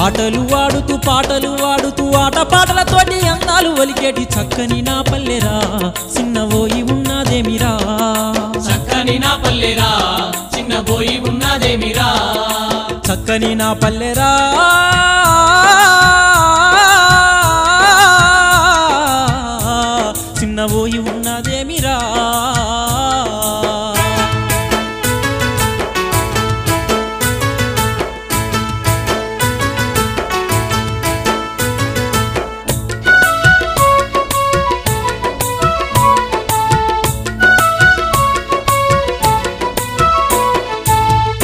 ఆటలు ఆడుతూ పాటలు ఆడుతూ ఆట పాటలతోటి అందాలు ఒలికేటి చక్కని నా పల్లెరా చిన్నబోయి ఉన్నదేమిరా చక్కని నా పల్లెరా చిన్నబోయి ఉన్నదేమిరా చక్కని నా పల్లెరా చిన్నబోయి ఉన్నదేమిరా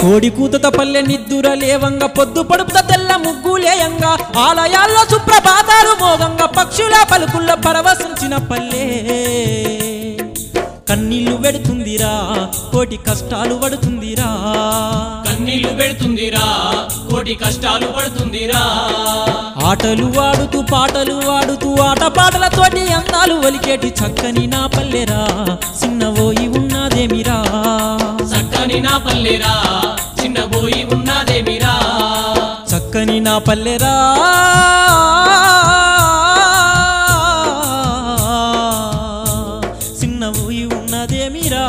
కోడి కూతత పల్లె నిద్దుర లేవంగా పొద్దు పడుపుత తెల్ల ముగ్గులేయంగా ఆలయాల్లో సుప్రభాతాలు మోగంగా పక్షుల పలుకుల్లో పరవశించిన పల్లె కన్నీళ్లు పెడుతుందిరా కోటి కష్టాలు పడుతుందిరా కన్నీళ్లు పెడుతుందిరా కోటి కష్టాలు పడుతుందిరా ఆటలు ఆడుతూ పాటలు ఆడుతూ ఆట పాటలతోటి అందాలు ఒలికేటి చక్కని నా పల్లెరా చిన్నబోయి ఉన్నదేమిరా చక్కని నా పల్లెరా చిన్నబోయి ఉన్నదేమిరా చక్కని నా పల్లెరా చిన్నబోయి ఉన్నదేమిరా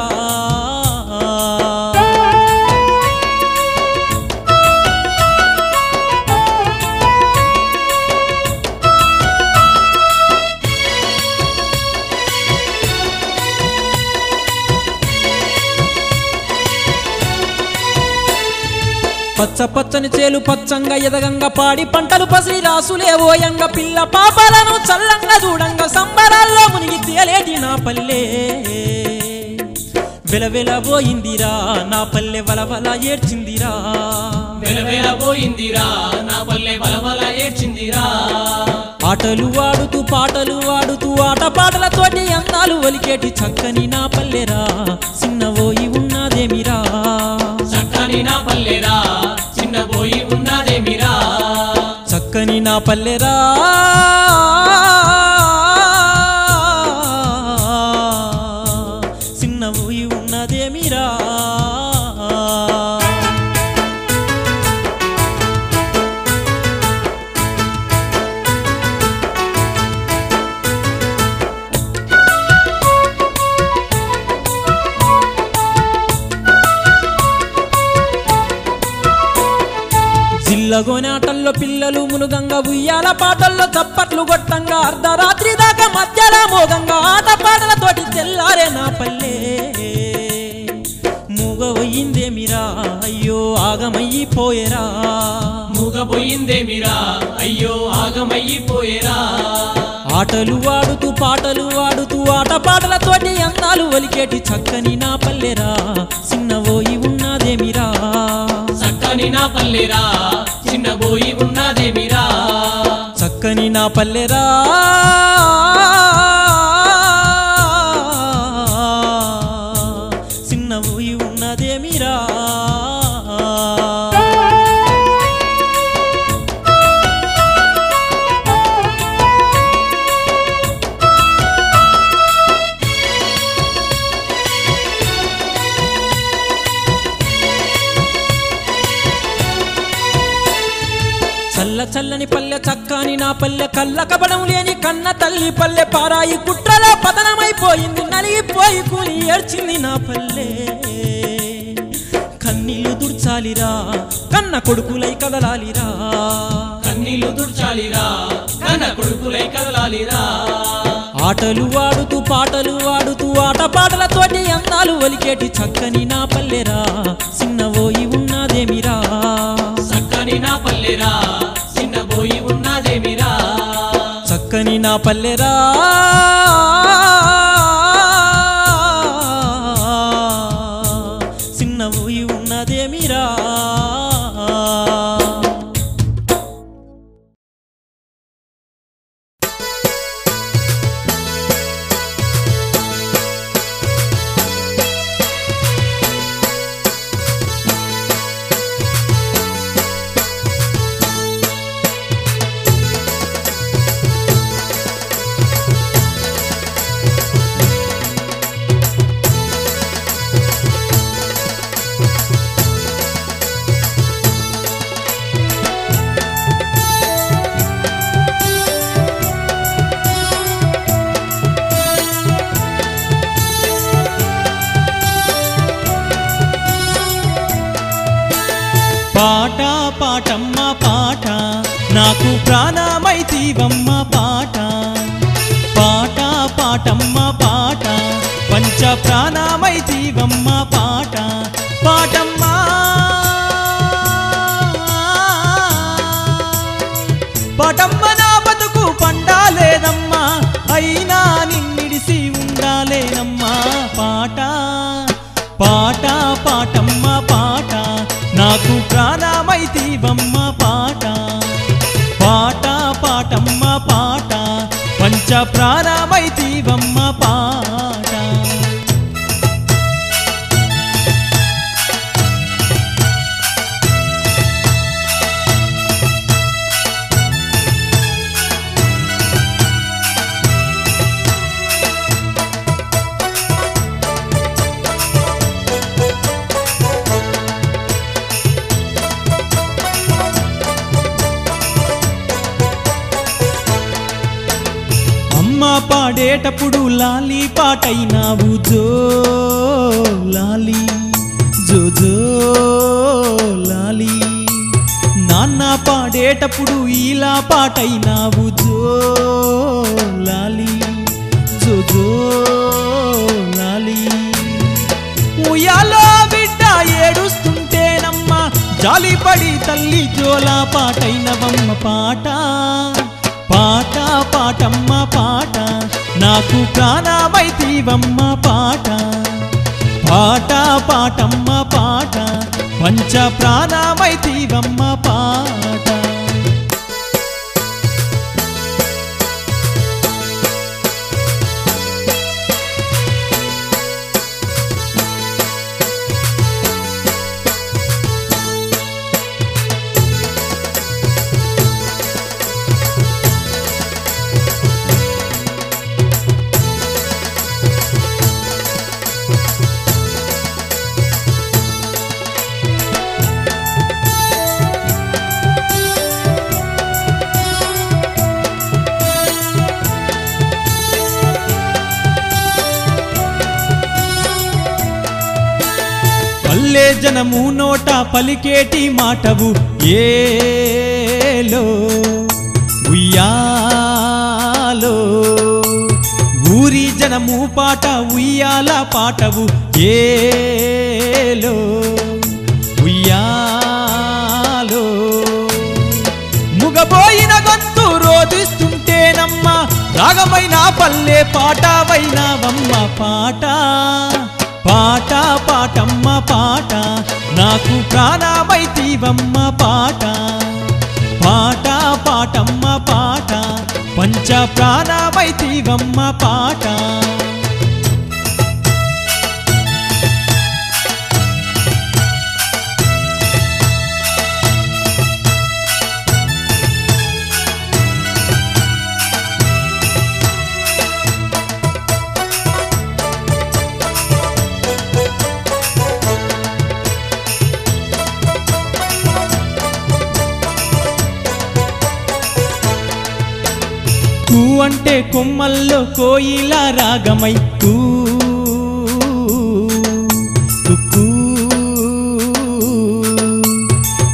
పచ్చ పచ్చని చేలు పచ్చంగా ఎదగంగా పాడి పంటలు పసిరి రాసులేవోయంగా పిల్ల పాపాలను చల్లంగా చూడంగా సంబరాల్లో మునిగి తేలేటి నా పల్లె వెలవెలబోయిందిరా నా పల్లె వలవల ఏడ్చిందిరా వెలవెలబోయిందిరా నా పల్లె వలవల ఏడ్చిందిరా ఆటలు ఆడుతూ పాటలు ఆడుతూ ఆట పాటలతోటి అందాలు ఒలికేటి చక్కని నా పల్లెరా చిన్నబోయి ఉన్నదేమిరా చక్కని నా పల్లెరా చిన్నబోయి ఉన్నదేమిరా చక్కని నా పల్లెరా చిన్నబోయి ఉన్నదేమిరా జిల్లగోనాటల్లో పిల్లలు మునుగంగా ఉయ్యాల పాటల్లో చప్పట్లు కొట్టంగా అర్ధరాత్రి దాకా మధ్యలో మోగంగా ఆట పాటలతోటి తెల్లారే నా పల్లె మూగబోయిందేమిరా అయ్యో ఆగమయ్యిపోయేరా మూగబోయిందేమిరా అయ్యో ఆగమయ్యిపోయేరా ఆటలు ఆడుతూ పాటలు ఆడుతూ ఆట పాటలతోటి అందాలు ఒలికేటి చక్కని నా పల్లెరా చిన్నబోయి ఉన్నదేమిరా చక్కని నా పల్లెరా చిన్నబోయి ఉన్నదేమిరా చక్కని నా పల్లెరా చిన్నబోయి ఉన్నదేమిరా చల్ల చల్లని పల్లె చక్కని నా పల్లె కళ్ళ కపడం లేని కన్న తల్లి పల్లె పారాయి కుట్రలో పతనమైపోయింది నలిగిపోయి కూలి ఏడ్చింది నా పల్లె కన్నీళ్లు దుర్చాలిరా కన్న కొడుకులై కదలాలిరా కన్నీళ్లు దుర్చాలిరా కన్న కొడుకులై కదలాలిరా ఆటలు ఆడుతూ పాటలు ఆడుతూ ఆట పాటలతోటి అందాలు ఒలికేటి చక్కని నా పల్లెరా చిన్నబోయి ఉన్నదేమిరా చక్కని నా పల్లెరా చిన్నబోయి ఉన్నదేమిరా చక్కని నా పల్లెరా చిన్నబోయి ఉన్నదేమిరా పాట పాటమ్మ పాట నాకు ప్రాణమైతివమ్మ పాట పాట పాటమ్మ పాట పంచ ప్రాణమైతివమ్మ పాట పాటమ్మ పాటమ్మ నా బతుకు పండాలేదమ్మా అయినా నిన్నిడిసి ఉండాలేనమ్మా పాట పాట పాటమ్మ పాట నాకు ప్రాణమైతివమ్మ పాట పాట పాటమ్మ పాట పంచ ప్రాణమైతివమ్మ పాట పాడేటప్పుడు లాలి పాటైనావు జో లాలి జో జో లాలి నాన్న పాడేటప్పుడు ఇలా పాటైనావు జో లాలి జో జో లాలి ఉయ్యాలో బిడ్డ ఏడుస్తుంటేనమ్మా జాలిపడి తల్లి జోలా పాటైనవమ్మ పాట పాట పాటమ్మ పాట నాకు ప్రాణమైతివమ్మ పాట పాట పాటమ్మ పాట పంచ ప్రాణమైతివమ్మ పాట పల్లె జనము నోట పలికేటి మాటవు ఏలో ఉయ్యాలో ఊరి జనము పాట ఉయ్యాల పాటవు ఏలో ఉయ్యాలో ముగబోయిన గొంతు రోదిస్తుంటేనమ్మా రాగమైన పల్లె పాటవైనవమ్మ పాట పాట పాటమ్మ పాట నాకు ప్రాణమైతివమ్మ పాట పాట పాటమ్మ పాట పంచ ప్రాణమైతివమ్మ పాట అంటే కొమ్మల్లో కోయిల రాగమై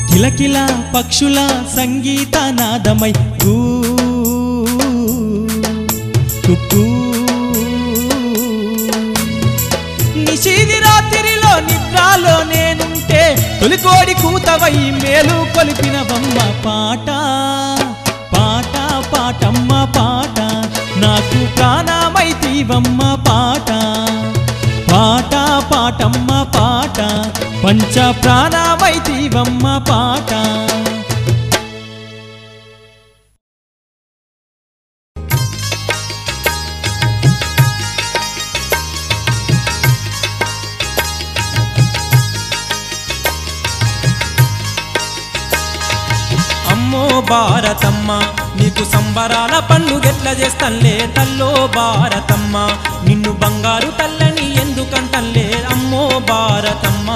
కిలకిల పక్షుల సంగీత నాదమై నిశీది రాత్రిలో నిద్రలో నేనుంటే తొలికోడి కూతవై మేలు కొలిపినవమ్మ పాట పాట పాటమ్మ పాట నాకు ప్రాణమైతివమ్మ పాట పాట పాటమ్మ పాట పంచ ప్రాణమైతివమ్మ పాట అమ్మో భారతమ్మ నీకు సంబరాల పండుగెట్ల చేస్తల్లే తల్లో భారతమ్మ నిన్ను బంగారు తల్లని ఎందుకంటల్లే అమ్మో భారతమ్మ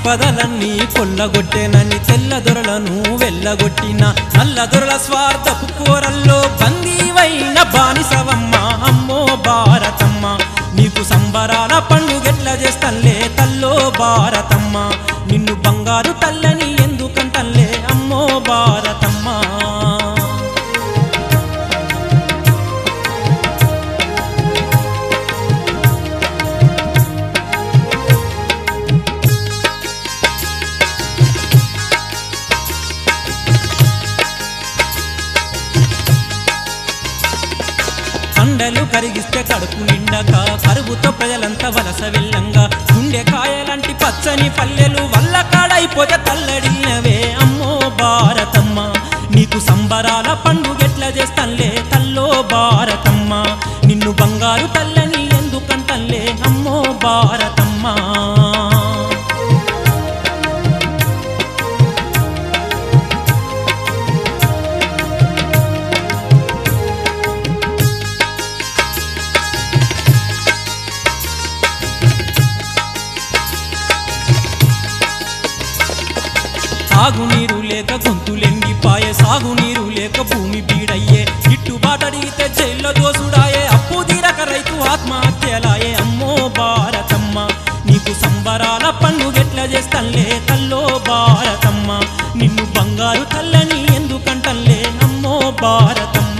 సంపదలన్నీ కొల్లగొట్టేనని తెల్లదొరలను వెళ్ళగొట్టిన నల్లదొరల స్వార్థపు కోరల్లో బందీవైన బానిసవమ్మ అమ్మో భారతమ్మ నీకు సంబరాల పండుగెట్ల చేస్తల్లే తల్లో భారతమ్మ నిన్ను బంగారు తల్లని ఎందుకంటల్లే అమ్మో భారతమ్మ కండలు కరిగిస్తే కడుపు నిండక కరువుతో ప్రజలంతా వలస వెళ్ళంగా గుండెకాయలాంటి పచ్చని పల్లెలు వల్ల కాడైపోతే తల్లడిల్లవే అమ్మో భారతమ్మ నీకు సంబరాల పండుగెట్ల చేస్తల్లే తల్లో భారతమ్మ నిన్ను బంగారు తల్లని ఎందుకంటల్లే అమ్మో భారతమ్మ సాగునీరు లేక గొంతులెండిపాయే సాగునీరు లేక భూమి బీడయ్యే గిట్టుబాటడిగితే జైల్లో దోసుడాయే అప్పు తీరక రైతు ఆత్మహత్యలాయే అమ్మో భారతమ్మ నీకు సంబరాల పండుగెట్ల చేస్తల్లే తల్లో భారతమ్మ నిన్ను బంగారు తల్లని ఎందుకంటల్లే అమ్మో భారతమ్మ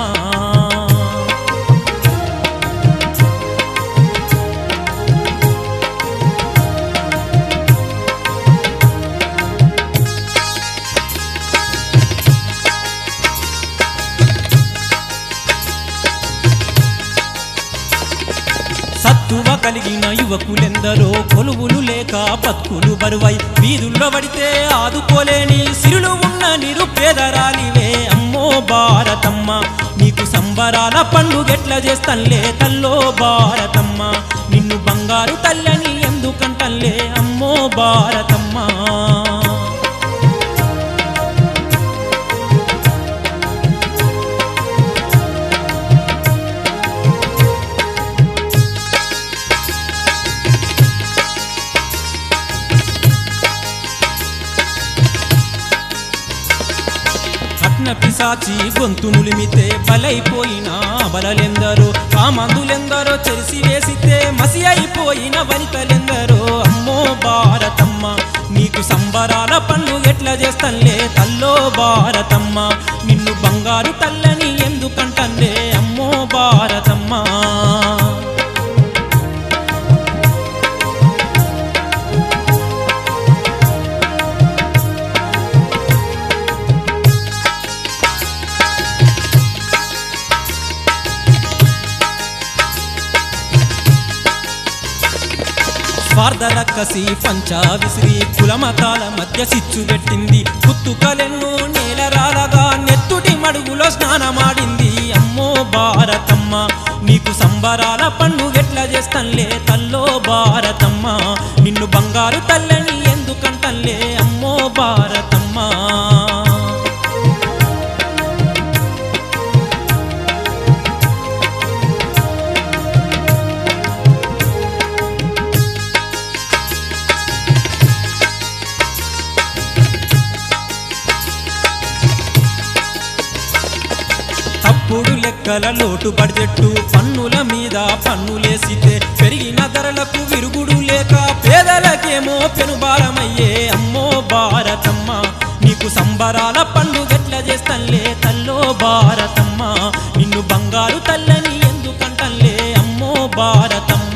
సత్తువ కలిగిన యువకులెందరో కొలువులు లేక బతుకులు బరువై వీధుల్లో పడితే ఆదుకోలేని సిరులు ఉన్న నిరుపేదరాలివే అమ్మో భారతమ్మ నీకు సంబరాల పండుగెట్ల చేస్తల్లే తల్లో భారతమ్మ నిన్ను బంగారు తల్లని ఎందుకంటల్లే అమ్మో భారతమ్మ పిశాచి గొంతు నులిమితే బలైపోయిన బలలెందరో కామందులెందరో చెరిసి వేసితే మసి అయిపోయిన వనితలెందరో అమ్మో భారతమ్మ నీకు సంబరాల పండుగెట్ల చేస్తల్లే తల్లో భారతమ్మ నిన్ను బంగారు తల్లని ఎందుకంటల్లే అమ్మో భారతమ్మ స్వార్థల కసి పంచా విసిరి కులమతాల మధ్య సిచ్చు పెట్టింది కుత్తుకలెన్ను నేలరాలగా నెత్తుడి మడుగులో స్నానమాడింది అమ్మో భారతమ్మ నీకు సంబరాల పండుగెట్ల చేస్తల్లే తల్లో భారతమ్మ నిన్ను బంగారు తల్లని ఎందుకంటల్లే అమ్మో భారతమ్మ తప్పుడు లెక్కల లోటు బడ్జెట్టు పన్నుల మీద పన్నులేసితే పెరిగిన ధరలకు విరుగుడు లేక పేదలకేమో పెనుభారమయ్యే అమ్మో భారతమ్మ నీకు సంబరాల పండుగెట్ల చేస్తల్లే తల్లో భారతమ్మ నిన్ను బంగారు తల్లని ఎందుకంటల్లే అమ్మో భారతమ్మ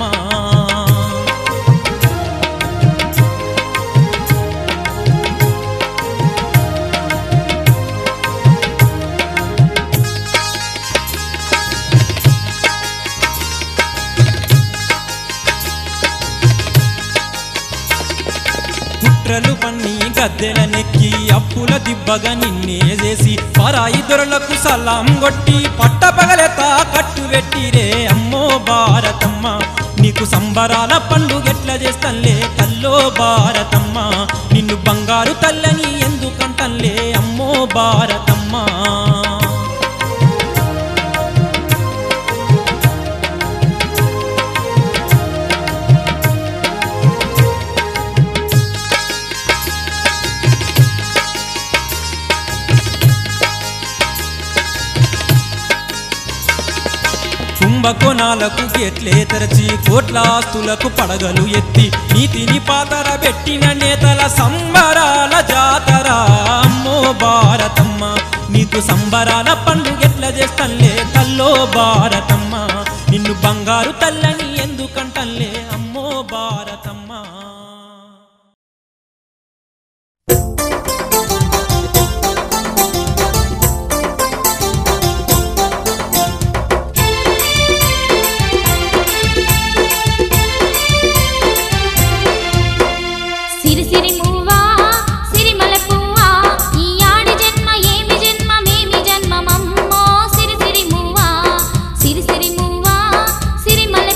కుట్రలు పన్ని గద్దెల నెక్కి అప్పుల దిబ్బగా నిన్నే చేసి పరాయి దొరలకు సలాం కొట్టి పట్టపగలెత కట్టు పెట్టిరే అమ్మో భారతమ్మ నీకు సంబరాల పండుగెట్ల చేస్తల్లే తల్లో భారతమ్మ నిన్ను బంగారు తల్లని ఎందుకంటల్లే అమ్మో భారతమ్మ కుంభకోణాలకు గేట్లే తెరచి కోట్లాస్తులకు పడగలు ఎత్తి నీతిని పాతర పెట్టిన నేతల సంబరాల జాతర అమ్మో భారతమ్మ నీకు సంబరాల పండుగెట్ల చేస్తల్లే తల్లో భారతమ్మ నిన్ను బంగారు తల్లని ఎందుకంటల్లే అమ్మో భారతమ్మ సిరిమల్లె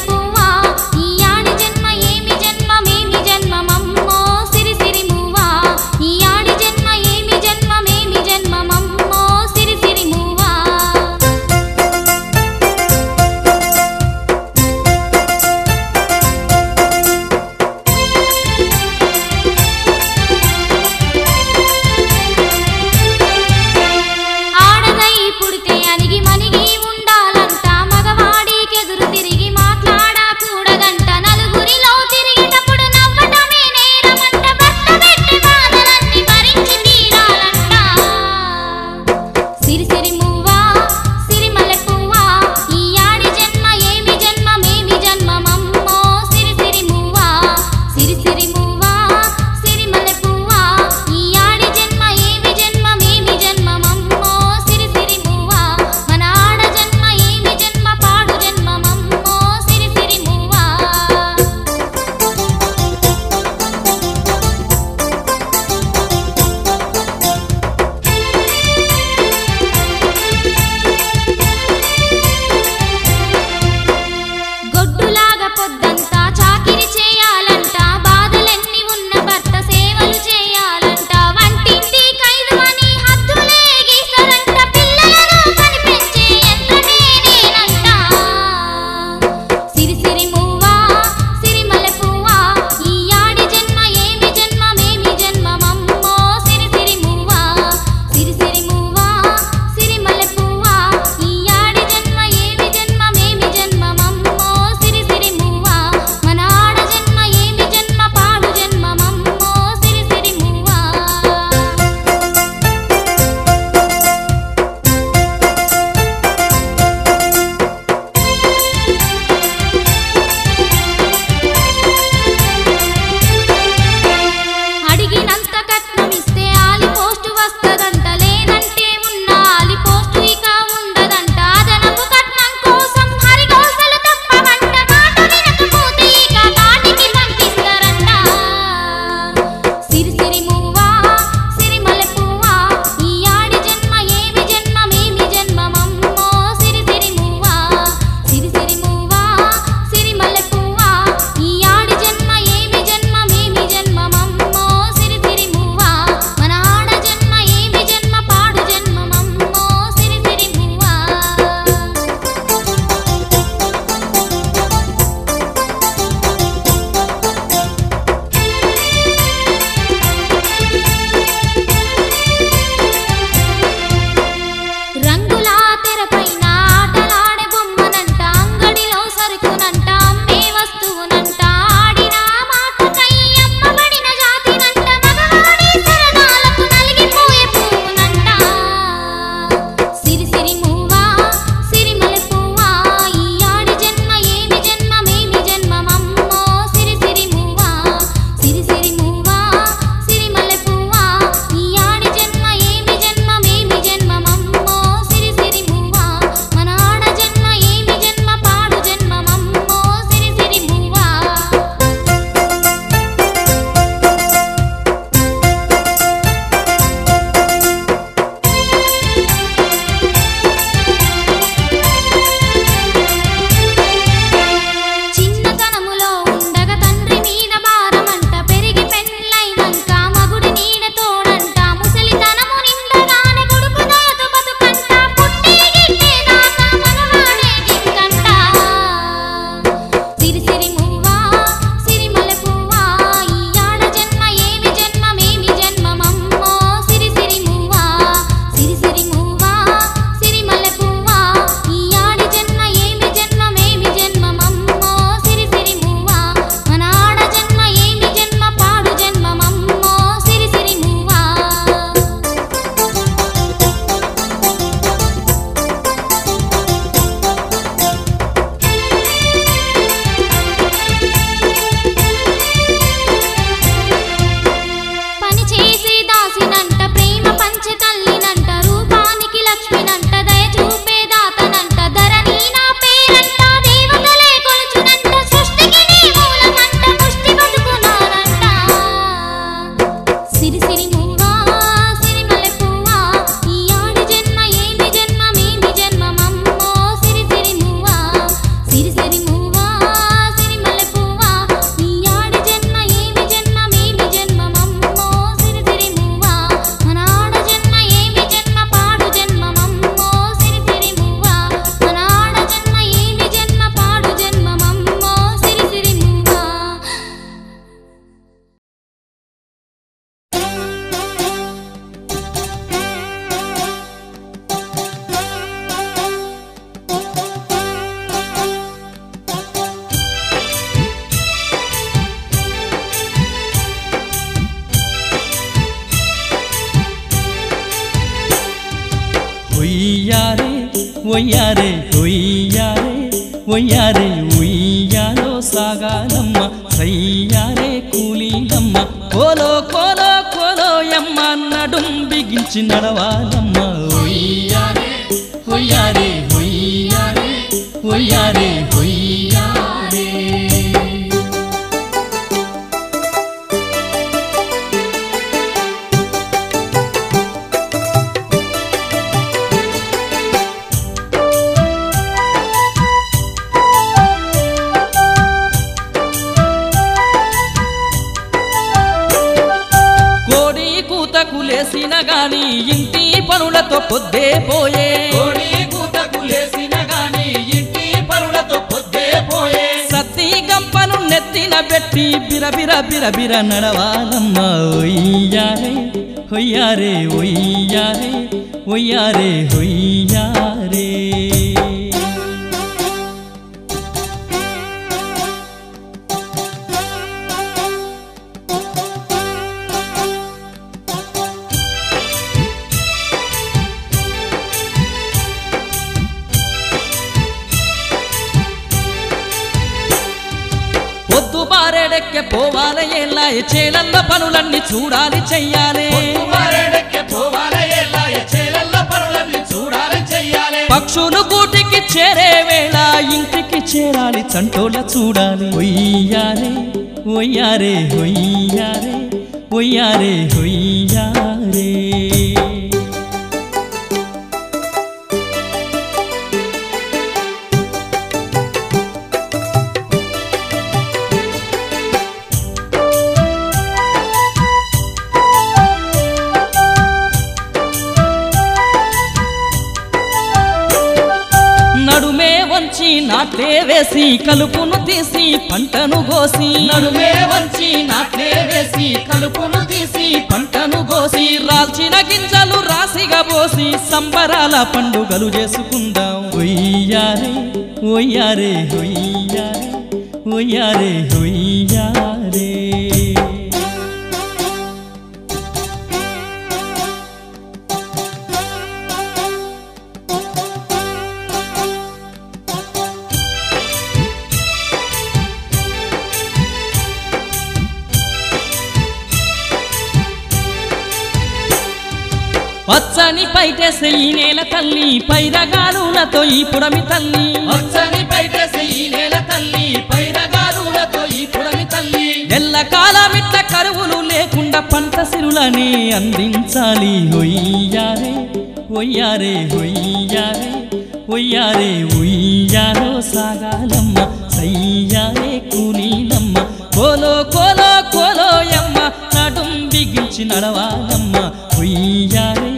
ఒయ్యారే ఒయ్యారే ఒయ్యారే ఉయ్యాలో సాగాలమ్మ సయ్యారే కూలీలమ్మ కోలో కోలో కోలో యమ్మ నడుం బిగించి నడవాలమ్మ ఒయ్యారే ఒయ్యారే ఒయ్యారే ఒయ్యారే ఒయ్యారే లేసిన గాని ఇంటి పనులతో పొద్దే పోయే కోడి కూతకు లేసిన గాని ఇంటి పనులతో పొద్దే పోయే సత్తి గంపను నెత్తిన పెట్టి బిరబిర బిరబిర నడవాలమ్మ ఒయ్యారే ఒయ్యారే ఒయ్యారే ఒయ్యారే ఒయ్యారే పొద్దుబారెడెక్కే పోవాలే ఎల్లాయ చేలల్ల పనులన్నీ చూడాలి చెయ్యాలి పక్షులు గూటికి చేరే వేళ ఇంటికి చేరాలి చంటోళ్ళ చూడాలి ఒయ్యారే ఒయ్యారే ఒయ్యారే ఒయ్యారే ఒయ్యారే నడుమే వంచి నాట్లే వేసి కలుపును తీసి పంటను కోసి నడుమే వంచి నాట్లే వేసి కలుపును తీసి పంటను కోసి రాల్చిన గింజలు రాసిగా పోసి సంబరాల పండుగలు చేసుకుందాం ఒయ్యారే ఒయ్యారే ఒయ్యారే ఒయ్యారే ఒయ్యారే పచ్చని పైటేసే ఈ నేల తల్లి పైరగాలులతో ఈ పుడమి తల్లి పచ్చని పైటేసే ఈ నేల తల్లి పైరగాలులతో ఈ పుడమి తల్లి ఎల్లకాలమిట్ల కరువులు లేకుండా పంట సిరులని అందించాలి ఒయ్యారే ఒయ్యారే ఒయ్యారే ఒయ్యారే ఉయ్యాలో సాగాలమ్మ సయ్యారే కూలీలమ్మ కోలో కోలో కోలో యమ్మ నడుం బిగించి నడవాలమ్మ ఒయ్యారే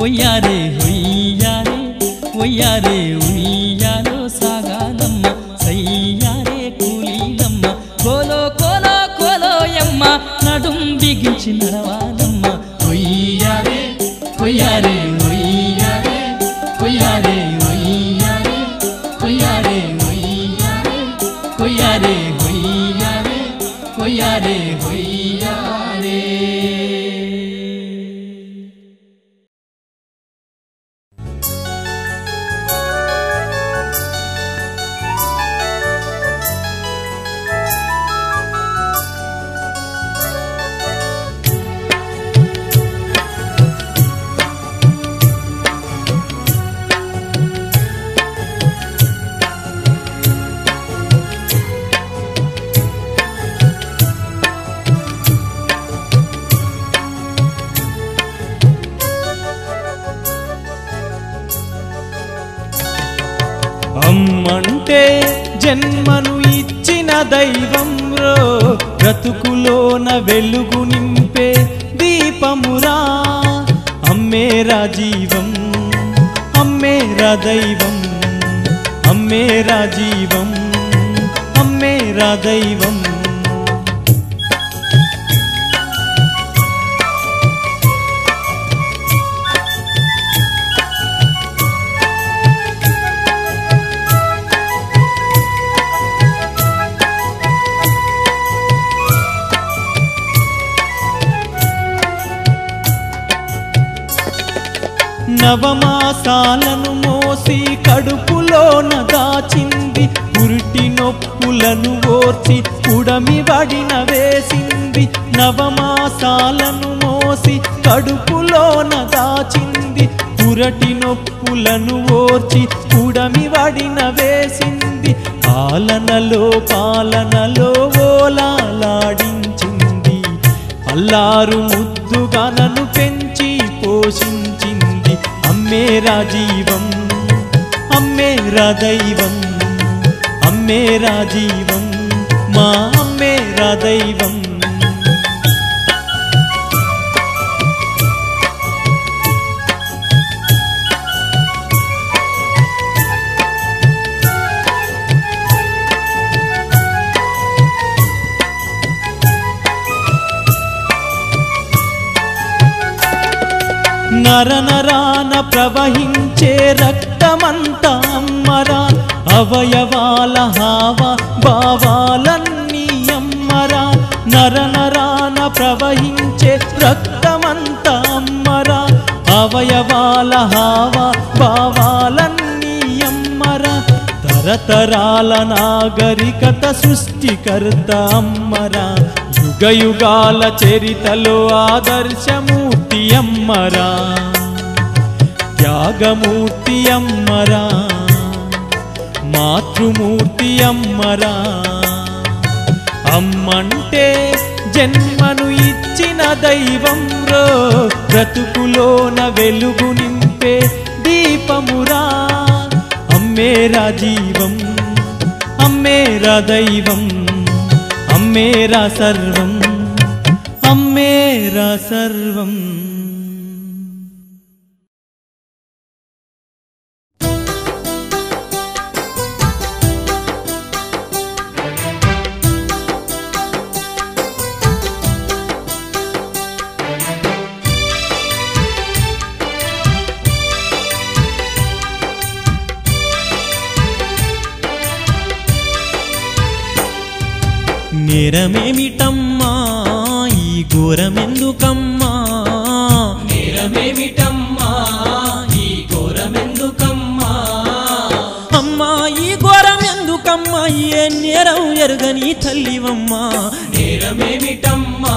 ఒయ్యారే ఒయ్యారే ఒయ్యారే ఉయ్యాలో సాగాలమ్మ సయ్యారే కూలీలమ్మ కోలో కోలో కోలో యమ్మ నడుం బిగించి నడవాలమ్మ ఒయ్యారే ఒయ్యారే ఒయ్యారే ఒయ్యారే ఒయ్యారే ఒయ్యారే ఒయ్యారే ఒయ్యారే ఒయ్యారే ఒయ్యారే ఒయ్యారే అమ్మంటే జన్మను ఇచ్చిన దైవంరో బ్రతుకులోన వెలుగు నింపే దీపమురా అమ్మేరా జీవం అమ్మేరా దైవం అమ్మేరా జీవం అమ్మేరా దైవం నవమాసాలను మోసి ఓర్చి కడుపులోన దాచింది పురిటి నొప్పులను ఓర్చి పుడమి వడిన వేసింది నవమాసాలను మోసి కడుపులోన దాచింది పురటి నొప్పులను ఓర్చి పుడమి వడిన వేసింది పాలనలో పాలనలో ఓలాలాడించింది అల్లారు ముద్దుగా నన్ను పెంచి పోషించింది అమ్మేరా జీవం అమ్మేరా దైవం అమ్మేరా జీవం మా అమ్మేరా దైవం నరనరాన ప్రవహించే రక్తమంతా అమ్మరా అవయవాల హావ భావాలన్నీ అమ్మరా నరనరాన ప్రవహించే రక్తమంతా అమ్మరా అవయవాల హావ భావాలన్నీ అమ్మరా తరతరాల నాగరికత సృష్టికర్త అమ్మరా యుగయుగాల చరితలో ఆదర్శమూర్తి అమ్మరా త్యాగమూర్తి అమ్మరా మాతృమూర్తి అమ్మరా అమ్మంటే జన్మను ఇచ్చిన దైవం రో బ్రతుకులోన వెలుగు నింపే దీపమురా అమ్మేరా జీవం అమ్మేరా దైవం అమ్మేరా సర్వం అమ్మేరా సర్వం నేరమేమిటమ్మా ఈ ఘోరమెందుకమ్మా నేరమేమిటమ్మా ఈ ఘోరమెందుకమ్మా అమ్మా ఈ ఘోరమెందుకమ్మా ఏ నేరం ఎరుగని తల్లివమ్మా నేరమేమిటమ్మా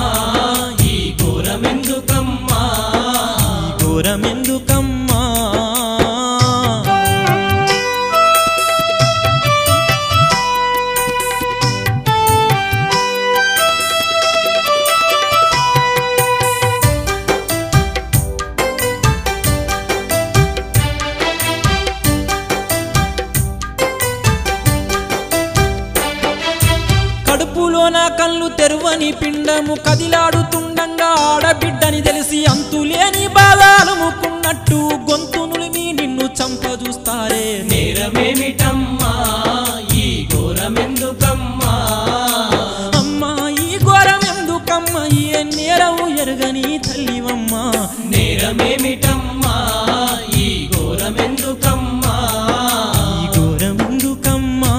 ఈ ఘోరమెందుకమ్మా ఈ ఘోరమెందుకమ్మా కడుపులోన కళ్ళు తెరువని పిండము కదిలాడుతుండంగా ఆడబిడ్డని తెలిసి అంతులేని బాధలు ముక్కున్నట్టు గొంతునులిమి నిన్ను చంపజూస్తారే నేరమేమిటమ్మా ఈ ఘోరమెందుకమ్మా అమ్మా ఈ ఘోరమెందుకమ్మా ఏ నేరం ఎరుగని తల్లివమ్మా నేరమేమిటమ్మా ఈ ఘోరమెందుకమ్మా ఈ ఘోరమెందుకమ్మా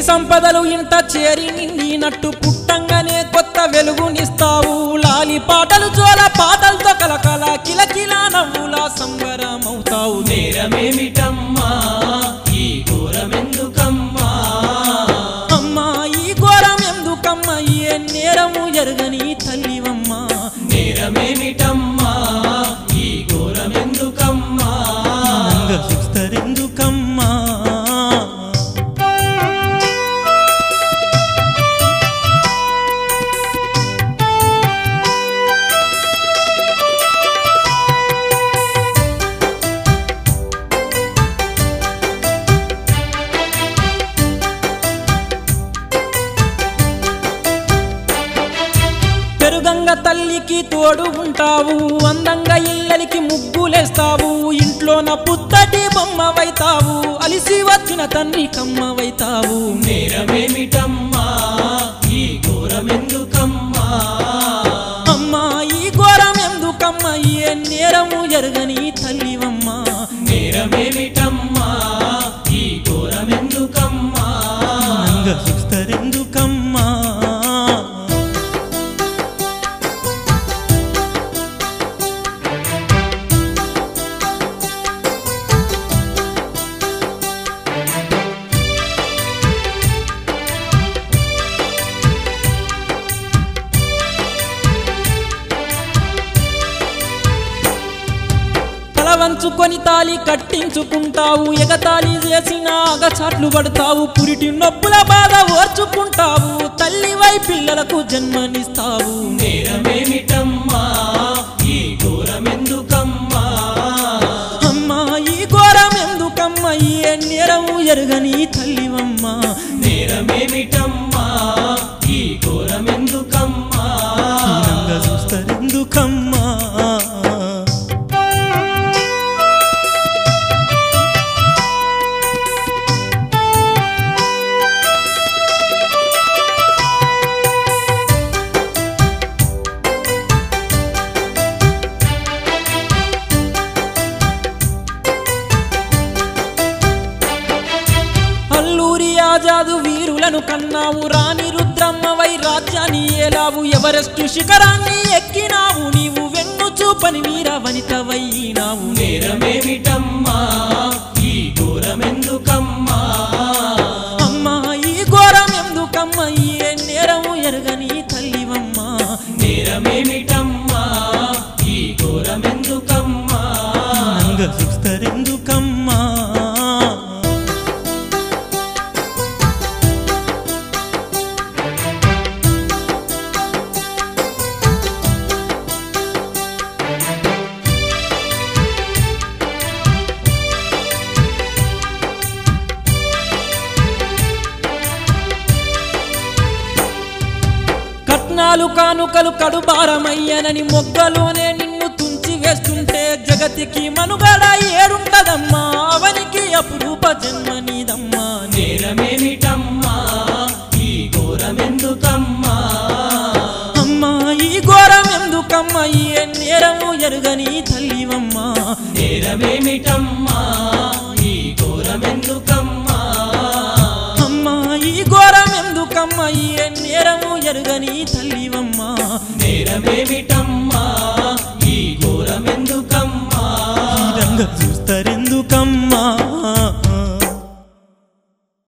సంపదలు ఇంత చేరి నిండినట్టు పుట్టంగానే కొత్త వెలుగునిస్తావు లాలి పాటలు జోల పాటలతో కలకల కిలకిల నవ్వుల సంబరమవుతావు నేరమేమిటమ్మా ఈ ఘోరమెందుకమ్మా అమ్మా ఈ ఘోరమెందుకమ్మా ఏ నేరము ఎరుగని తల్లివమ్మా నేరమేమిటమ్మా ఈ ఘోరమెందుకమ్మా చూస్తారెందుకమ్మా పెరుగంగ తల్లికి తోడు ఉంటావు అందంగా ఇళ్ళకి ముగ్గులేస్తావు ఇంట్లోన పుత్తటి బొమ్మవైతావు అలిసి వచ్చిన తండ్రి కమ్మవైతావు నేరమేమిటమ్మా ఈ ఘోరమెందుకమ్మా అమ్మ ఎరగని తల్లివమ్మా నేరమేమిటమ్మా ఈ ఘోరమెందుకమ్మా నంగ చూస్తారెందుకమ్మా వంచుకొని తాలి కట్టించుకుంటావు ఎగతాళి చేసిన అగచాట్లు పడతావు పురిటి నొప్పుల బాధ ఓర్చుకుంటావు తల్లివై పిల్లలకు జన్మనిస్తావు నేరమేమిటమ్మా ఈ ఘోరమెందుకమ్మా అమ్మా ఈ ఘోరమెందుకమ్మా ఏ నేరము ఎరగని తల్లివమ్మా నేరమేమిటమ్మా ఈ ఘోరమెందుకమ్మా నంగ చూస్తారెందుకమ్మా ఆజాదు వీరులను కన్నావు రాణి రుద్రమ్మవై రాజ్యాన్ని ఏలావు ఎవరెస్టు శిఖరాన్ని ఎక్కినావు నీవు వెన్ను చూపని వీర వనితవైనావు నేరమేమిటమ్మా ఈ ఘోరమెందుకమ్మా అమ్మా ఈ ఘోరమెందుకమ్మా ఏ నేరము ఎరగని తల్లివమ్మా నేరమేమిటమ్మా ఈ ఘోరమెందుకమ్మా నంగ చూస్తారెందుకమ్మా కట్నాలు కానుకలు కడుబారమయ్యనని మొగ్గలోనే నిన్ను తుంచి వేస్తుంటే జగతికి మనుగడ ఏడుంటదమ్మా అవనికి అపురూప జన్మనిదమ్మా నేరమేమిటమ్మా ఈ ఘోరమెందుకమ్మా అమ్మా ఈ ఘోరమెందుకమ్మా ఏ నేరము ఎరుగని తల్లివమ్మా నేరమేమిటమ్మా ఈ ఘోరమెందుకమ్మా అమ్మా ఈ ఘోరమెందుకమ్మా ఏ నేరము ఎరుగని తల్లివమ్మా నేరమేమిటమ్మా ఈ ఘోరమెందుకమ్మా రంగ చూస్తారే